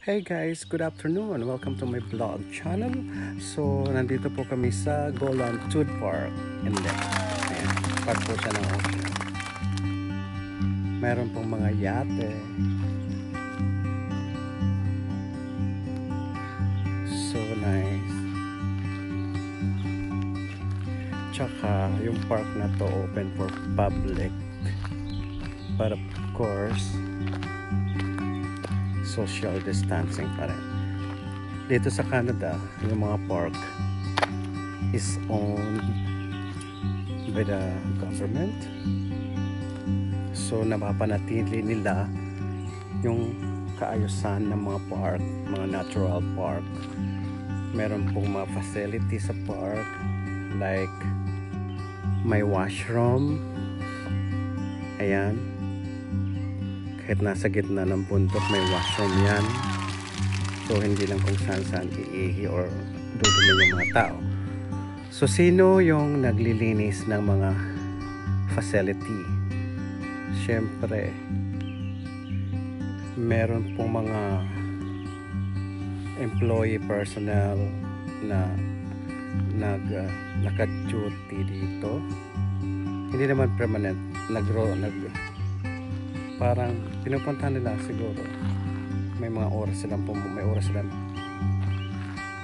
Hey guys, good afternoon. Welcome to my vlog channel. So, nandito po kami sa Gowlland Food Park, Inlet. Ayan, part po siya ng ocean. Meron pong mga yate. So nice. Tsaka, yung park na to open for public. But of course, social distancing pa rin. Dito sa Canada, yung mga park is owned by the government. So napapanatili nila yung kaayusan ng mga park, mga natural park. Meron pong mga facilities sa park like may washroom. Ayan. Kahit nasa gitna ng bundok may washroom yan. So hindi lang kung saan iihi or dudumi yung mga tao. So sino yung naglilinis ng mga facility? Siyempre meron pong mga employee personnel na naka-duty dito. Hindi naman permanent, parang pinupunta nila siguro. May mga oras silang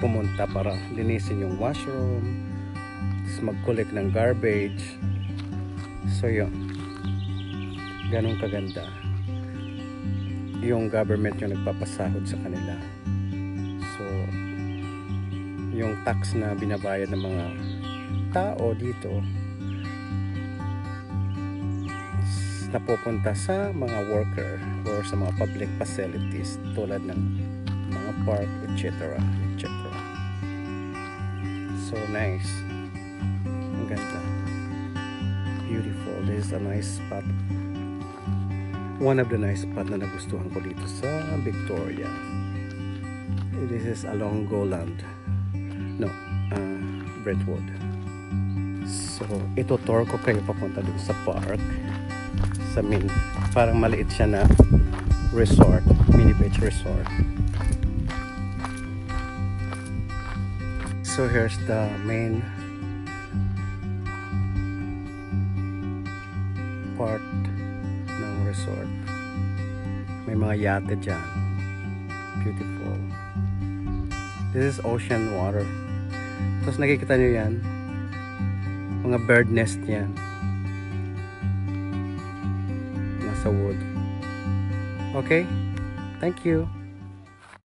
pumunta para linisin yung washroom, mag-collect ng garbage. So yun, ganun kaganda. Yung government yung nagpapasahod sa kanila. So yung tax na binabayad ng mga tao dito napupunta sa mga worker or sa mga public facilities tulad ng mga park, etc. etc. So nice. Ang ganda. Beautiful. This is a nice spot. One of the nice spot na nagustuhan ko dito sa Victoria. This is along Gowlland. No, Brentwood. So, ito-tour ko kayo papunta dun sa park. Sa parang maliit siya na resort, mini beach resort. So here's the main part ng resort. May mga yate dyan. Beautiful. This is ocean water. Tapos nakikita nyo yan, mga bird nest yan sa wood. Okay, thank you.